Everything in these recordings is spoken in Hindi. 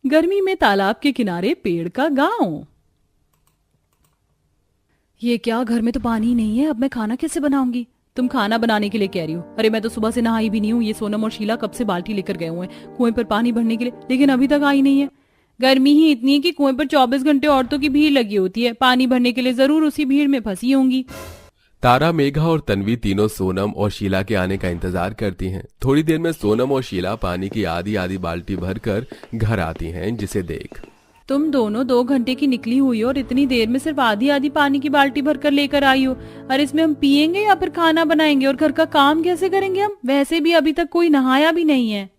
गर्मी में तालाब के किनारे पेड़ का गांव। ये क्या, घर में तो पानी ही नहीं है, अब मैं खाना कैसे बनाऊंगी? तुम खाना बनाने के लिए कह रही हो? अरे मैं तो सुबह से नहाई भी नहीं हूँ। ये सोनम और शीला कब से बाल्टी लेकर गए हुए हैं कुएं पर पानी भरने के लिए, लेकिन अभी तक आई नहीं है। गर्मी ही इतनी है कि कुएं पर 24 घंटे औरतों की भीड़ लगी होती है पानी भरने के लिए, जरूर उसी भीड़ में फंसी होंगी। तारा, मेघा और तन्वी तीनों सोनम और शीला के आने का इंतजार करती हैं। थोड़ी देर में सोनम और शीला पानी की आधी आधी बाल्टी भरकर घर आती हैं, जिसे देख तुम दोनों 2 घंटे की निकली हुई हो और इतनी देर में सिर्फ आधी आधी पानी की बाल्टी भर कर लेकर आई हो। और इसमें हम पियेंगे या फिर खाना बनाएंगे और घर का काम कैसे करेंगे हम? वैसे भी अभी तक कोई नहाया भी नहीं है।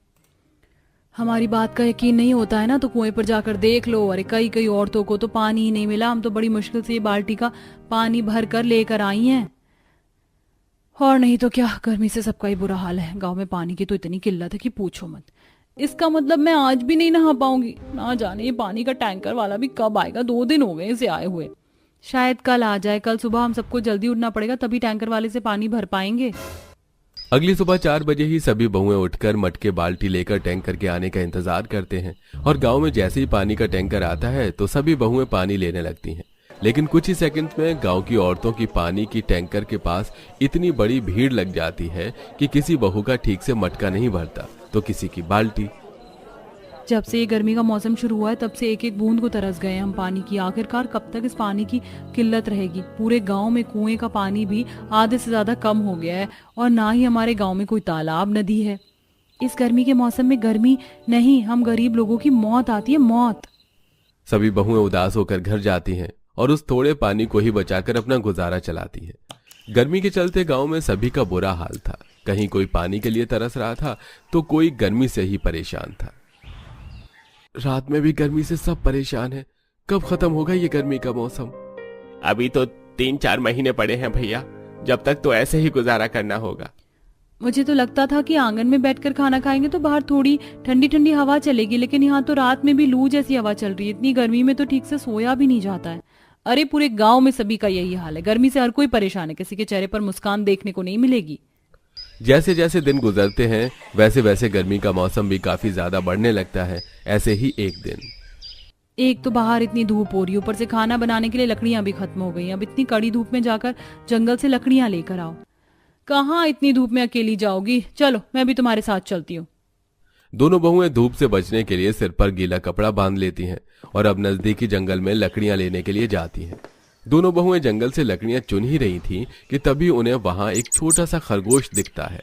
हमारी बात का यकीन नहीं होता है ना तो कुएं पर जाकर देख लो। अरे कई कई औरतों को तो पानी ही नहीं मिला, हम तो बड़ी मुश्किल से ये बाल्टी का पानी भर कर लेकर आई हैं। और नहीं तो क्या, गर्मी से सबका ही बुरा हाल है। गांव में पानी की तो इतनी किल्लत है कि पूछो मत। इसका मतलब मैं आज भी नहीं नहा पाऊंगी। ना जाने ये पानी का टैंकर वाला भी कब आएगा, 2 दिन हो गए इसे आए हुए। शायद कल आ जाए। कल सुबह हम सबको जल्दी उठना पड़ेगा, तभी टैंकर वाले से पानी भर पाएंगे। अगली सुबह 4 बजे ही सभी बहुएं उठकर मटके बाल्टी लेकर टैंकर के आने का इंतजार करते हैं। और गांव में जैसे ही पानी का टैंकर आता है तो सभी बहुएं पानी लेने लगती हैं। लेकिन कुछ ही सेकंड्स में गांव की औरतों की पानी की टैंकर के पास इतनी बड़ी भीड़ लग जाती है कि किसी बहू का ठीक से मटका नहीं भरता तो किसी की बाल्टी। जब से ये गर्मी का मौसम शुरू हुआ है तब से एक एक बूंद को तरस गए हम पानी की। आखिरकार कब तक इस पानी की किल्लत रहेगी? पूरे गांव में कुएं का पानी भी आधे से ज्यादा कम हो गया है और ना ही हमारे गांव में कोई तालाब नदी है। इस गर्मी के मौसम में गर्मी नहीं, हम गरीब लोगों की मौत आती है, मौत। सभी बहुएं उदास होकर घर जाती हैं और उस थोड़े पानी को ही बचाकर अपना गुजारा चलाती हैं। गर्मी के चलते गांव में सभी का बुरा हाल था। कहीं कोई पानी के लिए तरस रहा था तो कोई गर्मी से ही परेशान था। रात में भी गर्मी से सब परेशान है। कब खत्म होगा ये गर्मी का मौसम? अभी तो 3-4 महीने पड़े हैं भैया, जब तक तो ऐसे ही गुजारा करना होगा। मुझे तो लगता था कि आंगन में बैठकर खाना खाएंगे तो बाहर थोड़ी ठंडी ठंडी हवा चलेगी, लेकिन यहाँ तो रात में भी लू जैसी हवा चल रही है। इतनी गर्मी में तो ठीक से सोया भी नहीं जाता है। अरे पूरे गांव में सभी का यही हाल है। गर्मी से हर कोई परेशान है, किसी के चेहरे पर मुस्कान देखने को नहीं मिलेगी। जैसे जैसे दिन गुजरते हैं वैसे वैसे गर्मी का मौसम भी काफी ज्यादा बढ़ने लगता है। ऐसे ही एक दिन, एक तो बाहर इतनी धूप हो रही, ऊपर से खाना बनाने के लिए लकड़ियां भी खत्म हो गई। अब इतनी कड़ी धूप में जाकर जंगल से लकड़ियां लेकर आओ। कहाँ इतनी धूप में अकेली जाओगी? चलो मैं भी तुम्हारे साथ चलती हूँ। दोनों बहुएं धूप से बचने के लिए सिर पर गीला कपड़ा बांध लेती हैं और अब नजदीकी जंगल में लकड़ियां लेने के लिए जाती हैं। दोनों बहुएं जंगल से लकड़ियां चुन ही रही थीं कि तभी उन्हें वहां एक छोटा सा खरगोश दिखता है।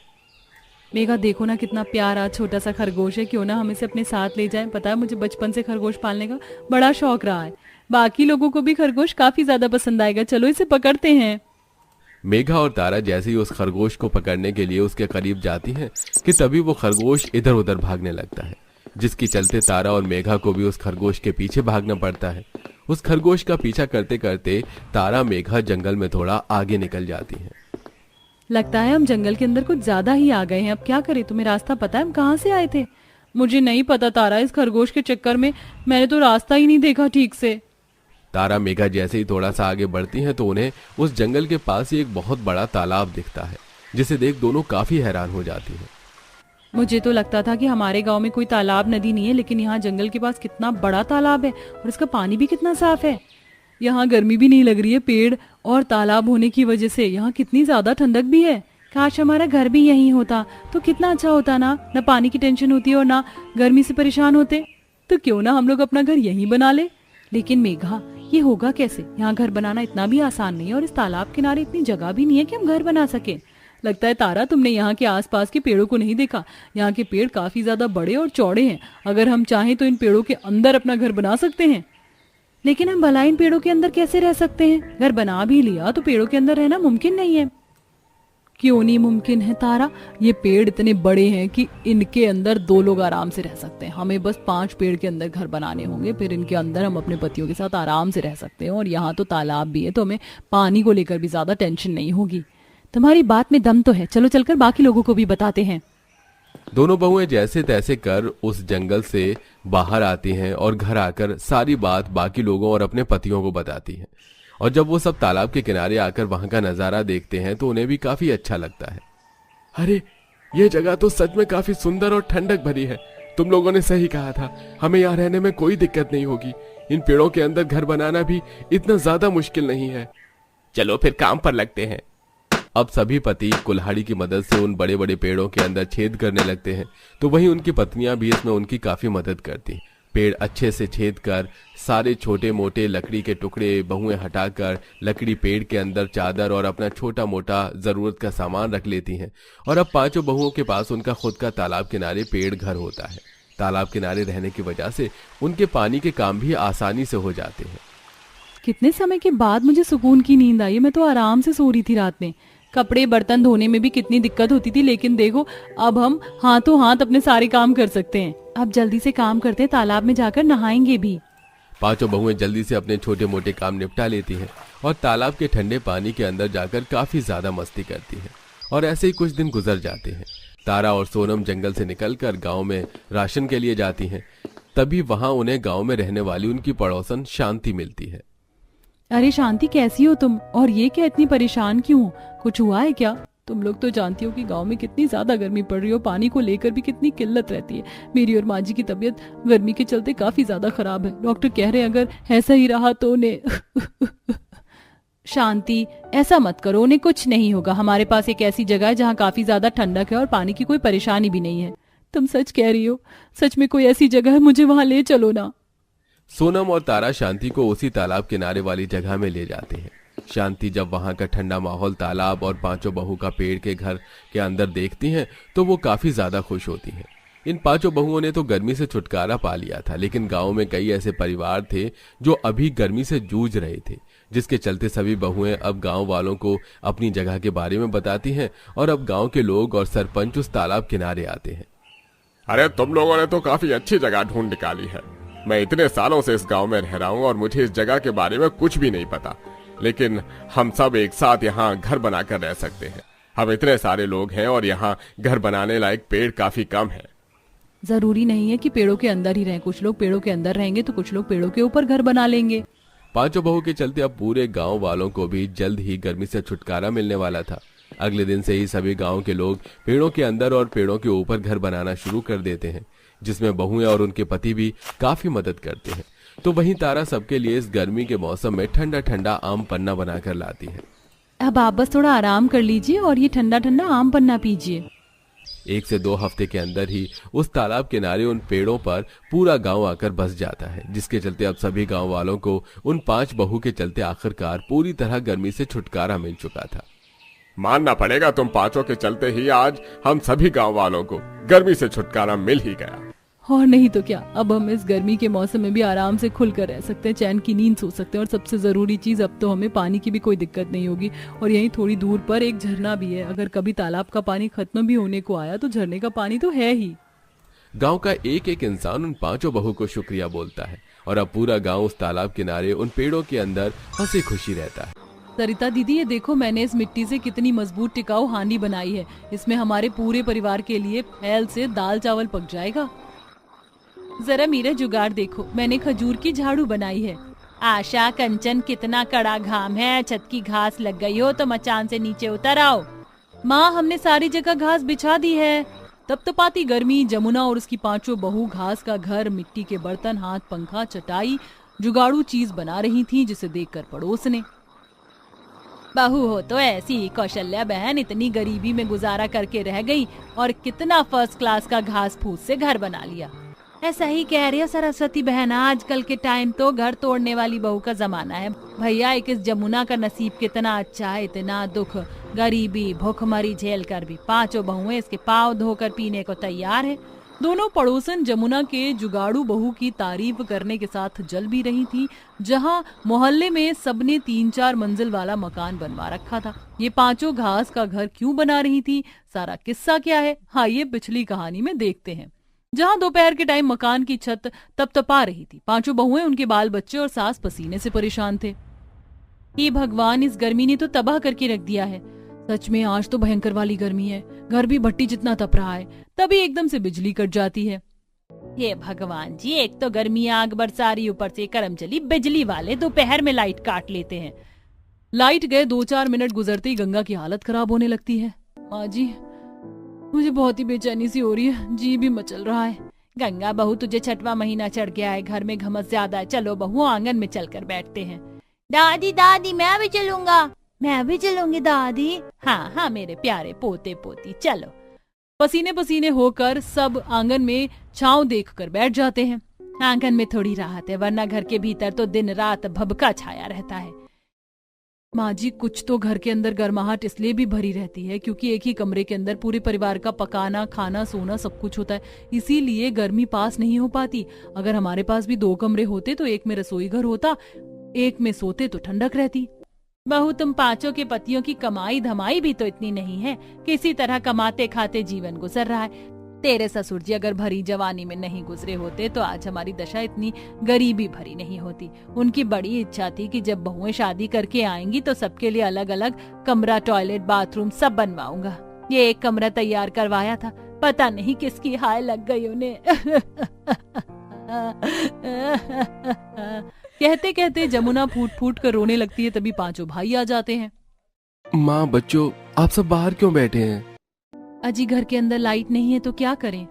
मेघा देखो ना कितना प्यारा छोटा सा खरगोश है, क्यों ना हम इसे अपने साथ ले जाएं। पता है मुझे बचपन से खरगोश पालने का बड़ा शौक रहा है। बाकी लोगों को भी खरगोश काफी ज्यादा पसंद आएगा। चलो इसे पकड़ते हैं। मेघा और तारा जैसे ही उस खरगोश को पकड़ने के लिए उसके करीब जाती हैं कि तभी वो खरगोश इधर उधर भागने लगता है, जिसके चलते तारा और मेघा को भी उस खरगोश के पीछे भागना पड़ता है। उस खरगोश का पीछा करते करते तारा मेघा जंगल में थोड़ा आगे निकल जाती हैं। लगता है हम जंगल के अंदर कुछ ज्यादा ही आ गए हैं। अब क्या करें? तुम्हें रास्ता पता है हम कहाँ से आए थे? मुझे नहीं पता तारा, इस खरगोश के चक्कर में मैंने तो रास्ता ही नहीं देखा ठीक से। तारा मेघा जैसे ही थोड़ा सा आगे बढ़ती हैं तो उन्हें उस जंगल के पास ही एक बहुत बड़ा तालाब दिखता है, जिसे देख दोनों काफी हैरान हो जाती हैं। मुझे तो लगता था कि हमारे गांव में कोई तालाब नदी नहीं है, लेकिन यहाँ जंगल के पास कितना बड़ा तालाब है और इसका पानी भी कितना साफ है। यहाँ गर्मी भी नहीं लग रही है। पेड़ और तालाब होने की वजह से यहाँ कितनी ज्यादा ठंडक भी है। काश हमारा घर भी यहीं होता तो कितना अच्छा होता ना। न पानी की टेंशन होती और ना गर्मी से परेशान होते। तो क्यों ना हम लोग अपना घर यहीं बना ले। लेकिन मेघा ये होगा कैसे? यहाँ घर बनाना इतना भी आसान नहीं है और इस तालाब किनारे इतनी जगह भी नहीं है कि हम घर बना सके। लगता है तारा तुमने यहाँ के आसपास के पेड़ों को नहीं देखा। यहाँ के पेड़ काफी ज्यादा बड़े और चौड़े हैं। अगर हम चाहें तो इन पेड़ों के अंदर अपना घर बना सकते हैं। लेकिन हम भला इन पेड़ों के अंदर कैसे रह सकते हैं? घर बना भी लिया तो पेड़ों के अंदर रहना मुमकिन नहीं है। क्यों नहीं मुमकिन है तारा? ये पेड़ इतने बड़े हैं कि इनके अंदर 2 लोग आराम से रह सकते हैं। हमें बस 5 पेड़ के अंदर घर बनाने होंगे, फिर इनके अंदर हम अपने पतियों के साथ आराम से रह सकते हैं। और यहाँ तो तालाब भी है तो हमें पानी को लेकर भी ज्यादा टेंशन नहीं होगी। तुम्हारी बात में दम तो है। चलो चलकर बाकी लोगों को भी बताते हैं। दोनों बहुएं जैसे तैसे कर उस जंगल से बाहर आती हैं और घर आकर सारी बात बाकी लोगों और अपने पतियों को बताती हैं। और जब वो सब तालाब के किनारे आकर वहां का नजारा देखते हैं तो उन्हें भी काफी अच्छा लगता है। अरे ये जगह तो सच में काफी सुंदर और ठंडक भरी है। तुम लोगों ने सही कहा था, हमें यहाँ रहने में कोई दिक्कत नहीं होगी। इन पेड़ों के अंदर घर बनाना भी इतना ज्यादा मुश्किल नहीं है। चलो फिर काम पर लगते हैं। अब सभी पति कुल्हाड़ी की मदद से उन बड़े बड़े पेड़ों के अंदर छेद करने लगते हैं, तो वहीं उनकी पत्नियां भी इसमें उनकी काफी मदद करती हैं। पेड़ अच्छे से छेद कर सारे छोटे मोटे लकड़ी के टुकड़े बहुएं हटाकर लकड़ी पेड़ के अंदर चादर और अपना छोटा मोटा जरूरत का सामान रख लेती हैं। और अब पांचों बहुओं के पास उनका खुद का तालाब किनारे पेड़ घर होता है। तालाब किनारे रहने की वजह से उनके पानी के काम भी आसानी से हो जाते हैं। कितने समय के बाद मुझे सुकून की नींद आई। मैं तो आराम से सो रही थी रात में। कपड़े बर्तन धोने में भी कितनी दिक्कत होती थी, लेकिन देखो अब हम हाथों हाथ अपने सारे काम कर सकते हैं। अब जल्दी से काम करते हैं, तालाब में जाकर नहाएंगे भी। पांचों बहुएं जल्दी से अपने छोटे मोटे काम निपटा लेती हैं और तालाब के ठंडे पानी के अंदर जाकर काफी ज्यादा मस्ती करती हैं। और ऐसे ही कुछ दिन गुजर जाते हैं। तारा और सोनम जंगल से निकलकर गांव में राशन के लिए जाती हैं। तभी वहां उन्हें गांव में रहने वाली उनकी पड़ोसन शांति मिलती है। अरे शांति, कैसी हो तुम? और ये क्या, इतनी परेशान क्यों हो? कुछ हुआ है क्या? तुम लोग तो जानती हो कि गांव में कितनी ज्यादा गर्मी पड़ रही है और पानी को लेकर भी कितनी किल्लत रहती है। मेरी और माँ जी की तबीयत गर्मी के चलते काफी ज्यादा खराब है। डॉक्टर कह रहे हैं अगर ऐसा ही रहा तो उन्हें शांति, ऐसा मत करो, उन्हें कुछ नहीं होगा। हमारे पास एक ऐसी जगह है जहाँ काफी ज्यादा ठंडक है और पानी की कोई परेशानी भी नहीं है। तुम सच कह रही हो? सच में कोई ऐसी जगह है? मुझे वहां ले चलो ना। सोनम और तारा शांति को उसी तालाब किनारे वाली जगह में ले जाते हैं। शांति जब वहां का ठंडा माहौल, तालाब और पांचों बहू का पेड़ के घर के अंदर देखती हैं तो वो काफी ज्यादा खुश होती हैं। इन पांचों बहुओं ने तो गर्मी से छुटकारा पा लिया था, लेकिन गांव में कई ऐसे परिवार थे जो अभी गर्मी से जूझ रहे थे, जिसके चलते सभी बहुएं अब गांव वालों को अपनी जगह के बारे में बताती हैं और अब गांव के लोग और सरपंच उस तालाब किनारे आते हैं। अरे तुम लोगों ने तो काफी अच्छी जगह ढूंढ निकाली है। मैं इतने सालों से इस गांव में रह रहा हूं और मुझे इस जगह के बारे में कुछ भी नहीं पता, लेकिन हम सब एक साथ यहाँ घर बनाकर रह सकते हैं। हम इतने सारे लोग हैं और यहाँ घर बनाने लायक पेड़ काफी कम है। जरूरी नहीं है कि पेड़ों के अंदर ही रहें। कुछ लोग पेड़ों के अंदर रहेंगे तो कुछ लोग पेड़ों के ऊपर घर बना लेंगे। पांचों बहू के चलते अब पूरे गांव वालों को भी जल्द ही गर्मी से छुटकारा मिलने वाला था। अगले दिन से ही सभी गांव के लोग पेड़ों के अंदर और पेड़ों के ऊपर घर बनाना शुरू कर देते हैं, जिसमें बहुएं और उनके पति भी काफी मदद करते हैं। तो वहीं तारा सबके लिए इस गर्मी के मौसम में ठंडा ठंडा आम पन्ना बनाकर लाती है। अब आप बस थोड़ा आराम कर लीजिए और ये ठंडा ठंडा आम पन्ना पीजिए। 1 से 2 हफ्ते के अंदर ही उस तालाब किनारे उन पेड़ों पर पूरा गांव आकर बस जाता है, जिसके चलते अब सभी गांव वालों को उन 5 बहू के चलते आखिरकार पूरी तरह गर्मी से छुटकारा मिल चुका था। मानना पड़ेगा, तुम पांचों के चलते ही आज हम सभी गांव वालों को गर्मी से छुटकारा मिल ही गया। और नहीं तो क्या, अब हम इस गर्मी के मौसम में भी आराम से खुलकर रह सकते हैं, चैन की नींद सो सकते हैं। और सबसे जरूरी चीज, अब तो हमें पानी की भी कोई दिक्कत नहीं होगी। और यहीं थोड़ी दूर पर एक झरना भी है। अगर कभी तालाब का पानी खत्म भी होने को आया तो झरने का पानी तो है ही। गांव का एक एक इंसान उन 5 बहू को शुक्रिया बोलता है और अब पूरा गांव उस तालाब किनारे उन पेड़ों के अंदर हंसी खुशी रहता है। सरिता दीदी, ये देखो मैंने इस मिट्टी से कितनी मजबूत टिकाऊ हांडी बनाई है। इसमें हमारे पूरे परिवार के लिए फैल से दाल चावल पक जाएगा। जरा मेरा जुगाड़ देखो, मैंने खजूर की झाड़ू बनाई है। आशा, कंचन, कितना कड़ा घाम है, छत की घास लग गई हो तो मचान से नीचे उतर आओ। माँ, हमने सारी जगह घास बिछा दी है। तब तपाती गर्मी, जमुना और उसकी 5 बहू घास का घर, मिट्टी के बर्तन, हाथ पंखा, चटाई, जुगाड़ू चीज बना रही थी, जिसे देखकर पड़ोस ने, बहू हो तो ऐसी, कौशल्या बहन इतनी गरीबी में गुजारा करके रह गई और कितना फर्स्ट क्लास का घास फूस से घर बना लिया। ऐसा ही कह रही है सरस्वती बहन, आजकल के टाइम तो घर तोड़ने वाली बहू का जमाना है। भैया, एक इस जमुना का नसीब कितना अच्छा है, इतना दुख, गरीबी, भूखमरी झेल कर भी 5 बहुएं इसके पाँव धोकर पीने को तैयार है। दोनों पड़ोसन जमुना के जुगाड़ू बहू की तारीफ करने के साथ जल भी रही थी। जहां मोहल्ले में सबने 3-4 मंजिल वाला मकान बनवा रखा था। ये 5 घास का घर क्यों बना रही थी, सारा किस्सा क्या है, आइए पिछली कहानी में देखते हैं। जहां दोपहर के टाइम मकान की छत तपतपा रही थी, 5 बहुएं, उनके बाल बच्चे और सास पसीने से परेशान थे। ये भगवान, इस गर्मी ने तो तबाह करके रख दिया है। सच में आज तो भयंकर वाली गर्मी है। घर भी भट्टी जितना तप रहा है। तभी एकदम से बिजली कट जाती है। हे भगवान जी, एक तो गर्मी आग बरसा रही, ऊपर से करमचली बिजली वाले दोपहर में लाइट काट लेते हैं। लाइट गए 2-4 मिनट गुजरते ही गंगा की हालत खराब होने लगती है। माँ जी, मुझे बहुत ही बेचैनी सी हो रही है, जी भी मचल रहा है। गंगा बहू, तुझे छठवां महीना चढ़ गया है, घर में घमस ज्यादा है। चलो बहू, आंगन में चलकर बैठते हैं। दादी दादी मैं भी चलूंगा। मैं भी चलूंगी दादी। हाँ हाँ मेरे प्यारे पोते पोती, चलो। पसीने पसीने होकर सब आंगन में छांव देखकर बैठ जाते हैं। आंगन में थोड़ी राहत है, वरना घर के भीतर तो दिन रात भभका छाया रहता है। माँ जी, कुछ तो घर के अंदर गर्माहट इसलिए भी भरी रहती है क्योंकि एक ही कमरे के अंदर पूरे परिवार का पकाना, खाना, सोना सब कुछ होता है, इसीलिए गर्मी पास नहीं हो पाती। अगर हमारे पास भी 2 कमरे होते तो एक में रसोई घर होता, एक में सोते तो ठंडक रहती। बहू, तुम पांचों के पतियों की कमाई धमाई भी तो इतनी नहीं है, किसी तरह कमाते खाते जीवन गुजर रहा है। तेरे ससुर जी अगर भरी जवानी में नहीं गुजरे होते तो आज हमारी दशा इतनी गरीबी भरी नहीं होती। उनकी बड़ी इच्छा थी कि जब बहुएं शादी करके आएंगी तो सबके लिए अलग अलग कमरा, टॉयलेट, बाथरूम सब बनवाऊंगा। ये एक कमरा तैयार करवाया था, पता नहीं किसकी हाय लग गई उन्हें। कहते कहते जमुना फूट फूट कर रोने लगती है। तभी पांचों भाई आ जाते हैं। माँ, बच्चों, आप सब बाहर क्यों बैठे हैं? अजी, घर के अंदर लाइट नहीं है तो क्या करें?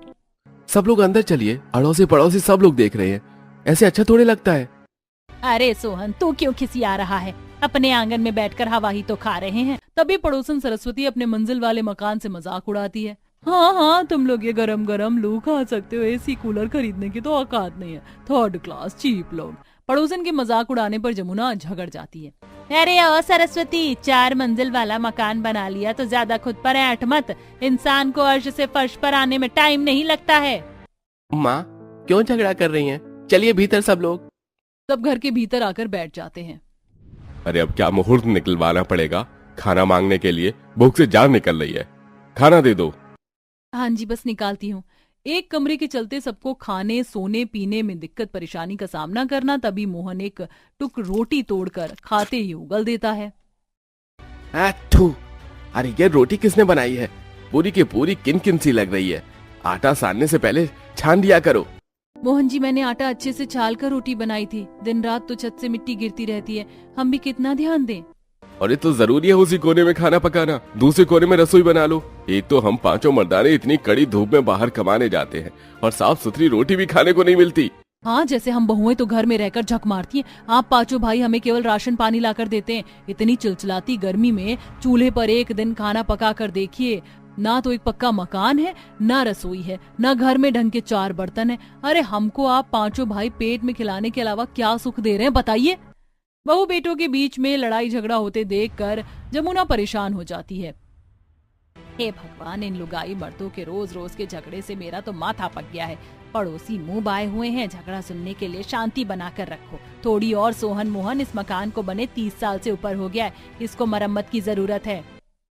सब लोग अंदर चलिए, अड़ोसी पड़ोसी सब लोग देख रहे हैं, ऐसे अच्छा थोड़े लगता है। अरे सोहन, तू क्यों खिसिया रहा है? अपने आंगन में बैठकर हवा ही तो खा रहे हैं। तभी पड़ोसन सरस्वती अपने मंजिल वाले मकान से मजाक उड़ाती है। हाँ हाँ, तुम लोग ये गरम गरम लू खा सकते हो, एसी कूलर खरीदने की तो औकात नहीं है, 3rd क्लास चीप लोग। पड़ोसन के मजाक उड़ाने पर जमुना झगड़ जाती है। अरे ओ सरस्वती, 4 मंजिल वाला मकान बना लिया तो ज्यादा खुद पर ऐंठ मत। इंसान को अर्श से फर्श पर आने में टाइम नहीं लगता है। माँ, क्यों झगड़ा कर रही हैं? चलिए भीतर सब लोग। सब घर के भीतर आकर बैठ जाते हैं। अरे अब क्या मुहूर्त निकलवाना पड़ेगा खाना मांगने के लिए? भूख से जान निकल रही है, खाना दे दो। हाँ जी, बस निकालती हूँ। एक कमरे के चलते सबको खाने, सोने, पीने में दिक्कत परेशानी का सामना करना। तभी मोहन एक टुक रोटी तोड़कर खाते ही उगल देता है। अथू, अरे ये रोटी किसने बनाई है? पूरी की पूरी किन किन सी लग रही है। आटा सानने से पहले छान दिया करो। मोहन जी, मैंने आटा अच्छे से छाल कर रोटी बनाई थी। दिन रात तो छत से मिट्टी गिरती रहती है, हम भी कितना ध्यान दें। और ये तो जरूरी है उसी कोने में खाना पकाना, दूसरे कोने में रसोई बना लो। एक तो हम पांचों मर्दाने इतनी कड़ी धूप में बाहर कमाने जाते हैं और साफ सुथरी रोटी भी खाने को नहीं मिलती। हाँ, जैसे हम बहुएं तो घर में रहकर झक मारती हैं, आप पांचों भाई हमें केवल राशन पानी लाकर देते हैं। इतनी चिलचिलाती गर्मी में चूल्हे पर एक दिन खाना पका कर देखिए। ना तो एक पक्का मकान है, ना रसोई है, ना घर में ढंग के 4 बर्तन है। अरे हमको आप पांचों भाई पेट में खिलाने के अलावा क्या सुख दे रहे हैं, बताइए। बहू बेटों के बीच में लड़ाई झगड़ा होते देखकर जमुना परेशान हो जाती है। हे भगवान, इन लुगाई मर्दों के रोज रोज के झगड़े से मेरा तो माथा पक गया है। पड़ोसी मुंह बाए हुए हैं, झगड़ा सुनने के लिए शांति बनाकर रखो थोड़ी और। सोहन मोहन, इस मकान को बने 30 साल से ऊपर हो गया है, इसको मरम्मत की जरूरत है।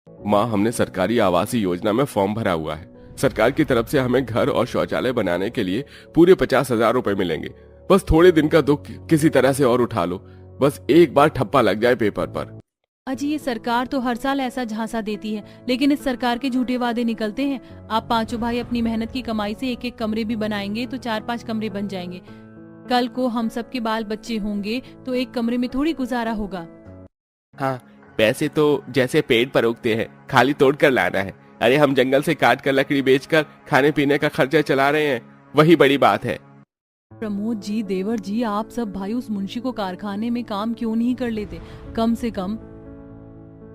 माँ, हमने सरकारी आवासीय योजना में फॉर्म भरा हुआ है। सरकार की तरफ से हमें घर और शौचालय बनाने के लिए पूरे 50,000 रुपए मिलेंगे। बस थोड़े दिन का दुख किसी तरह से और उठा लो, बस एक बार ठप्पा लग जाए पेपर पर। अजी, ये सरकार तो हर साल ऐसा झांसा देती है, लेकिन इस सरकार के झूठे वादे निकलते हैं। आप पांचों भाई अपनी मेहनत की कमाई से एक एक कमरे भी बनाएंगे तो 4-5 कमरे बन जाएंगे। कल को हम सबके बाल बच्चे होंगे तो एक कमरे में थोड़ी गुजारा होगा। हाँ, पैसे तो जैसे पेड़ पर उगते हैं, खाली तोड़ कर लाना है। अरे हम जंगल से काट कर लकड़ी बेचकर खाने पीने का खर्चा चला रहे हैं, वही बड़ी बात है। प्रमोद जी, देवर जी, आप सब भाई उस मुंशी को कारखाने में काम क्यों नहीं कर लेते? कम से कम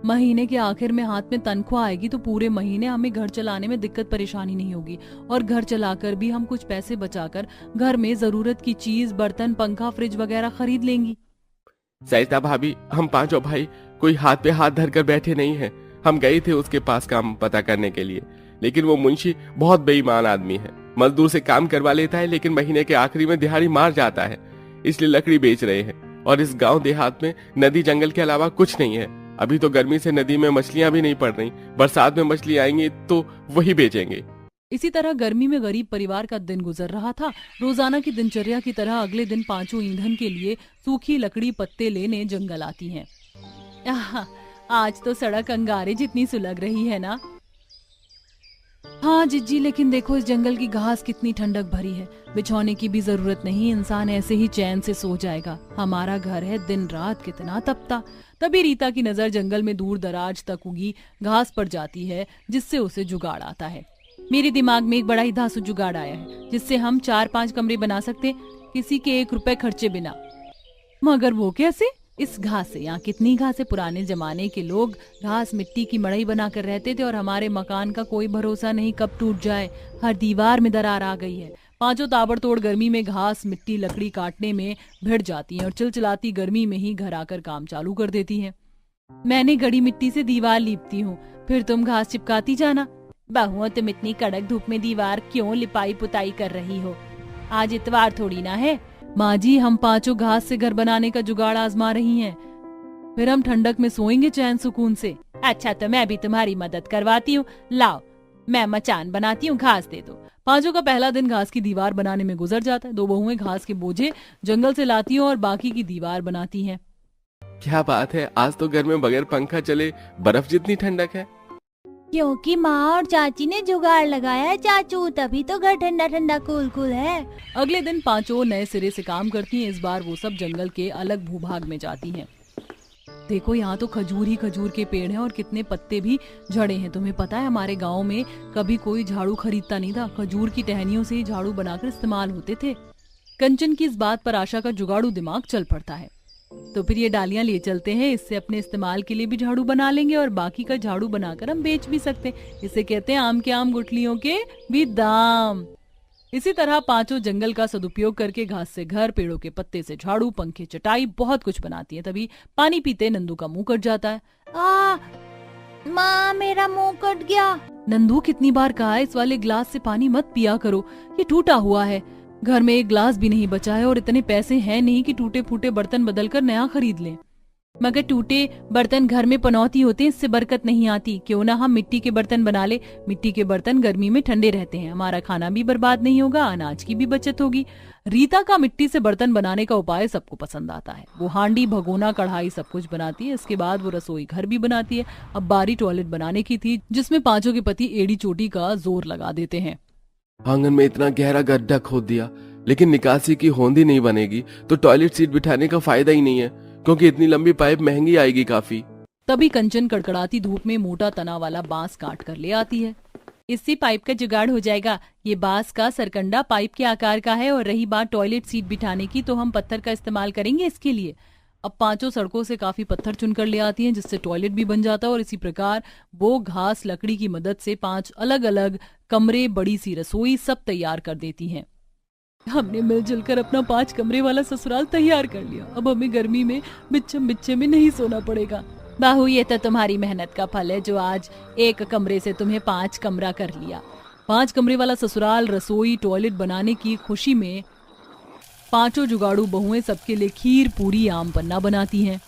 महीने के आखिर में हाथ में तनख्वाह आएगी तो पूरे महीने हमें घर चलाने में दिक्कत परेशानी नहीं होगी, और घर चलाकर भी हम कुछ पैसे बचाकर घर में जरूरत की चीज, बर्तन, पंखा, फ्रिज वगैरह खरीद लेंगी। सरिता भाभी, हम पांचों भाई कोई हाथ पे हाथ धरकर बैठे नहीं हैं। हम गए थे उसके पास काम पता करने के लिए, लेकिन वो मुंशी बहुत बेईमान आदमी है। मजदूर से काम करवा लेता है लेकिन महीने के आखिरी में दिहाड़ी मार जाता है, इसलिए लकड़ी बेच रहे हैं। और इस गांव देहात में नदी जंगल के अलावा कुछ नहीं है। अभी तो गर्मी से नदी में मछलियां भी नहीं पड़ रही, बरसात में मछली आएंगी तो वही बेचेंगे। इसी तरह गर्मी में गरीब परिवार का दिन गुजर रहा था। रोजाना की दिनचर्या की तरह अगले दिन पांचों ईंधन के लिए सूखी लकड़ी पत्ते लेने जंगल आती हैं। आज तो सड़क अंगारे जितनी सुलग रही है ना। हाँ जिज्जी, लेकिन देखो इस जंगल की घास कितनी ठंडक भरी है। बिछौने की भी जरूरत नहीं, इंसान ऐसे ही चैन से सो जाएगा। हमारा घर है, दिन रात कितना तपता। तभी रीता की नजर जंगल में दूर दराज तक उगी घास पर जाती है, जिससे उसे जुगाड़ आता है। मेरे दिमाग में एक बड़ा ही धांसू जुगाड़ आया है जिससे हम 4-5 कमरे बना सकते, किसी के 1 रुपए खर्चे बिना। मगर वो कैसे? इस घास से। यहाँ कितनी घास है। पुराने जमाने के लोग घास मिट्टी की मड़ई बनाकर रहते थे और हमारे मकान का कोई भरोसा नहीं कब टूट जाए। हर दीवार में दरार आ गई है। पांचों ताबड़तोड़ गर्मी में घास मिट्टी लकड़ी काटने में भिड़ जाती हैं और चिलचिलाती गर्मी में ही घर आकर काम चालू कर देती हैं। मैंने गड़ी मिट्टी से दीवार लीपती हूँ, फिर तुम घास चिपकाती जाना। बहुओं, तुम इतनी कड़क धूप में दीवार क्यों लिपाई पुताई कर रही हो? आज इतवार थोड़ी ना है। माँ जी, हम पांचों घास से घर बनाने का जुगाड़ आजमा रही हैं। फिर हम ठंडक में सोएंगे चैन सुकून से। अच्छा, तो मैं भी तुम्हारी मदद करवाती हूँ। लाओ, मैं मचान बनाती हूँ, घास दे दो। पांचों का पहला दिन घास की दीवार बनाने में गुजर जाता है। 2 बहुएं घास के बोझे जंगल से लाती हैं और बाकी की दीवार बनाती हैं। क्या बात है, आज तो घर में बगैर पंखा चले बर्फ जितनी ठंडक है। क्योंकि माँ और चाची ने जुगाड़ लगाया है चाचू, तभी तो घर ठंडा ठंडा कूल कूल है। अगले दिन पांचों नए सिरे से काम करती हैं। इस बार वो सब जंगल के अलग भूभाग में जाती हैं। देखो, यहाँ तो खजूर ही खजूर के पेड़ हैं और कितने पत्ते भी झड़े हैं। तुम्हें पता है, हमारे गांव में कभी कोई झाड़ू खरीदता नहीं था। खजूर की टहनियों से ही झाड़ू बनाकर इस्तेमाल होते थे। कंचन की इस बात पर आशा का जुगाड़ू दिमाग चल पड़ता है। तो फिर ये डालियां ले चलते हैं, इससे अपने इस्तेमाल के लिए भी झाड़ू बना लेंगे और बाकी का झाड़ू बनाकर हम बेच भी सकते हैं। इसे कहते हैं आम के आम गुठलियों के भी दाम। इसी तरह पांचों जंगल का सदुपयोग करके घास से घर, पेड़ों के पत्ते से झाड़ू, पंखे, चटाई, बहुत कुछ बनाती है। तभी पानी पीते नंदू का मुंह कट जाता है। माँ, मेरा मुंह कट गया। नंदू, कितनी बार कहा है इस वाले ग्लास से पानी मत पिया करो, ये टूटा हुआ है। घर में एक ग्लास भी नहीं बचा है और इतने पैसे हैं नहीं कि टूटे फूटे बर्तन बदलकर नया खरीद लें। मगर टूटे बर्तन घर में पनौती होते हैं, इससे बरकत नहीं आती। क्यों ना हम मिट्टी के बर्तन बना ले। मिट्टी के बर्तन गर्मी में ठंडे रहते हैं, हमारा खाना भी बर्बाद नहीं होगा, अनाज की भी बचत होगी। रीता का मिट्टी से बर्तन बनाने का उपाय सबको पसंद आता है। वो हांडी, भगोना, कढ़ाई सब कुछ बनाती है। इसके बाद वो रसोई घर भी बनाती है। अब बारी टॉयलेट बनाने की थी, जिसमें पांचों के पति एड़ी चोटी का जोर लगा देते हैं। आंगन में इतना गहरा गड्ढा खोद दिया, लेकिन निकासी की होंदी नहीं बनेगी तो टॉयलेट सीट बिठाने का फायदा ही नहीं है, क्योंकि इतनी लंबी पाइप महंगी आएगी काफी। तभी कंचन कड़कड़ाती धूप में मोटा तना वाला बांस काट कर ले आती है। इससे पाइप का जुगाड़ हो जाएगा। ये बांस का सरकंडा पाइप के आकार का है। और रही बात टॉयलेट सीट बिठाने की, तो हम पत्थर का इस्तेमाल करेंगे इसके लिए। अब पांचों सड़कों से काफी पत्थर चुनकर ले आती हैं, जिससे टॉयलेट भी बन जाता है। और इसी प्रकार वो घास लकड़ी की मदद से 5 अलग अलग कमरे, बड़ी सी रसोई सब तैयार कर देती हैं। हमने मिलजुल कर अपना 5 कमरे वाला ससुराल तैयार कर लिया। अब हमें गर्मी में बिच्छम बिच्छे में नहीं सोना पड़ेगा। बाहू, ये तो तुम्हारी मेहनत का फल है जो आज 1 कमरे से तुम्हें 5 कमरा कर लिया। 5 कमरे वाला ससुराल, रसोई, टॉयलेट बनाने की खुशी में पांचों जुगाड़ू बहुएं सबके लिए खीर, पूरी, आम पन्ना बनाती हैं।